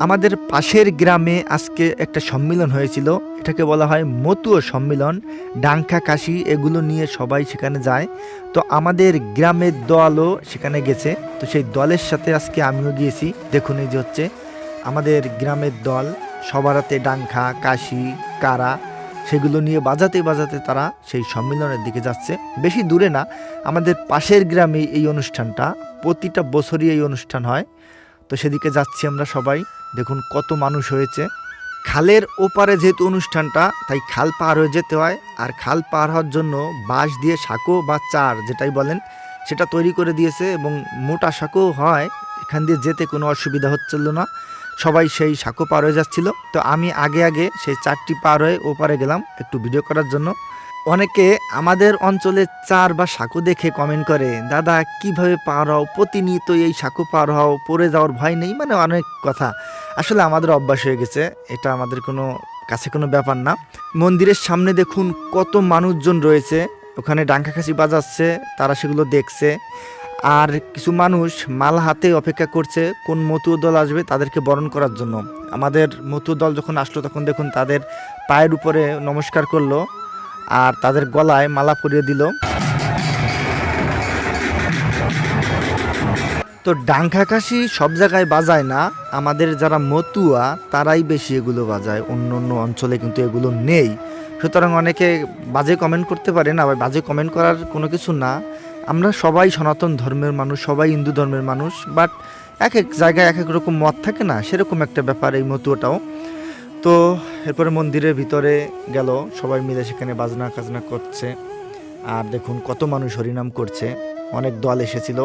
আমাদের পাশের গ্রামে আজকে একটা সম্মিলন হয়েছিল, এটাকে বলা হয় মতুয়া সম্মিলন। ডাংখা কাশি এগুলো নিয়ে সবাই সেখানে যায়। তো আমাদের গ্রামের দলও সেখানে গেছে, তো সেই দলের সাথে আজকে আমিও গিয়েছি। দেখুন এই যে হচ্ছে আমাদের গ্রামের দল, সবার হাতে ডাংখা কাশি কারা সেগুলো নিয়ে বাজাতে বাজাতে তারা সেই সম্মিলনের দিকে যাচ্ছে। বেশি দূরে না, আমাদের পাশের গ্রামে এই অনুষ্ঠানটা, প্রতিটা বছরই এই অনুষ্ঠান হয়। তো সেদিকে যাচ্ছি আমরা সবাই। দেখুন কত মানুষ হয়েছে। খালের ওপারে যেহেতু অনুষ্ঠানটা, তাই খাল পার হয়ে যেতে হয়। আর খাল পার হওয়ার জন্য বাঁশ দিয়ে সাঁকো বা চার যেটাই বলেন সেটা তৈরি করে দিয়েছে, এবং মোটা সাঁকো হয়, এখান দিয়ে যেতে কোনো অসুবিধা হচ্ছিল না। সবাই সেই সাঁকো পার হয়ে যাচ্ছিল। তো আমি আগে আগে সেই চারটি পার হয়ে ওপারে গেলাম একটু ভিডিও করার জন্য। অনেকে আমাদের অঞ্চলে চার বা সাঁকো দেখে কমেন্ট করে, দাদা কিভাবে পার হও, প্রতিনিয়ত এই সাঁকো পার হও, পড়ে যাওয়ার ভয় নেই, মানে অনেক কথা। আসলে আমাদের অভ্যাস হয়ে গেছে, এটা আমাদের কাছে কোনো ব্যাপার না। মন্দিরের সামনে দেখুন কত মানুষজন রয়েছে, ওখানে ডাংখা কাশি বাজাচ্ছে, তারা সেগুলো দেখছে। আর কিছু মানুষ মালা হাতে অপেক্ষা করছে কোন মতুয়া দল আসবে তাদেরকে বরণ করার জন্য। আমাদের মতুয়া দল যখন আসলো তখন দেখুন তাদের পায়ের উপরে নমস্কার করলো আর তাদের গলায় মালা পরিয়ে দিল। তো ডাংখা কাশি সব জায়গায় বাজায় না, আমাদের যারা মতুয়া তারাই বেশি এগুলো বাজায়, অন্য অন্য অঞ্চলে কিন্তু এগুলো নেই। সুতরাং অনেকে বাজে কমেন্ট করতে পারেন, আবার বাজে কমেন্ট করার কোনো কিছু না। আমরা সবাই সনাতন ধর্মের মানুষ, সবাই হিন্দু ধর্মের মানুষ, বাট এক এক জায়গায় এক এক রকম মত থাকে না, সেরকম একটা ব্যাপার এই মতুয়াটাও। তো এরপরে মন্দিরের ভিতরে গেল, সবাই মিলে সেখানে বাজনা কাজনা করছে। আর দেখুন কত মানুষ হরিনাম করছে। অনেক দল এসেছিল,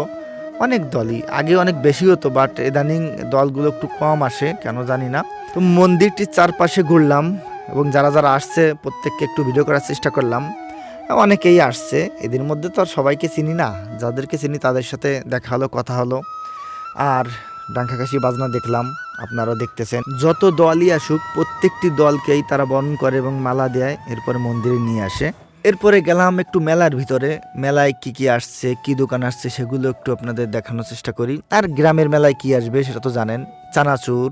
অনেক দলই, আগে অনেক বেশি হতো, বাট ইদানিং দলগুলো একটু কম আসে কেন জানি না। তো মন্দিরটির চারপাশে ঘুরলাম এবং যারা যারা আসছে প্রত্যেককে একটু ভিডিও করার চেষ্টা করলাম। অনেকেই আসছে, এদের মধ্যে তো আর সবাইকে চিনি না, যাদেরকে চিনি তাদের সাথে দেখা হলো, কথা হলো। আর ডাংখা কাশি বাজনা দেখলাম, আপনারা দেখতেছেন। যত দলই আসুক প্রত্যেকটি দলকেই তারা বরণ করে এবং মালা দেয়, এরপরে মন্দিরে নিয়ে আসে। এরপরে গেলাম একটু মেলার ভিতরে, মেলায় কি কি আসছে, কি দোকান আসছে সেগুলো একটু আপনাদের দেখানোর চেষ্টা করি। আর গ্রামের মেলায় কি আসবে সেটা তো জানেন, চানাচুর,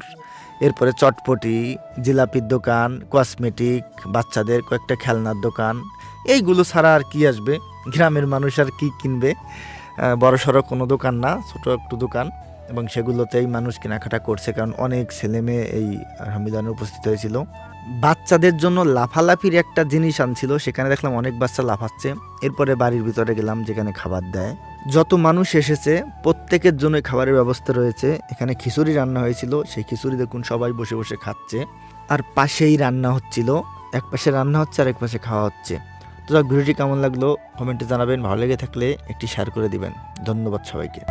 এরপরে চটপটি, জিলাপির দোকান, কসমেটিক, বাচ্চাদের কয়েকটা খেলনার দোকান, এইগুলো ছাড়া আর কি আসবে? গ্রামের মানুষ আর কি কিনবে? বড় সড়ো কোনো দোকান না, ছোট একটু দোকান, এবং সেগুলোতেই মানুষ কেনাকাটা করছে, কারণ অনেক ছেলে মেয়ে এই সম্মেলনে উপস্থিত হয়েছিল। বাচ্চাদের জন্য লাফালাফির একটা জিনিস আনছিল, সেখানে দেখলাম অনেক বাচ্চা লাফাচ্ছে। এরপরে বাড়ির ভিতরে গেলাম যেখানে খাবার দেয়। যত মানুষ এসেছে প্রত্যেকের জন্য খাবারের ব্যবস্থা রয়েছে। এখানে খিচুড়ি রান্না হয়েছিল, সেই খিচুড়ি দেখুন সবাই বসে বসে খাচ্ছে। আর পাশেই রান্না হচ্ছিল, এক পাশে রান্না হচ্ছে আর এক পাশে খাওয়া হচ্ছে। তো ভিডিওটি কেমন লাগলো কমেন্টে জানাবেন, ভালো লেগে থাকলে একটি শেয়ার করে দিবেন। ধন্যবাদ সবাইকে।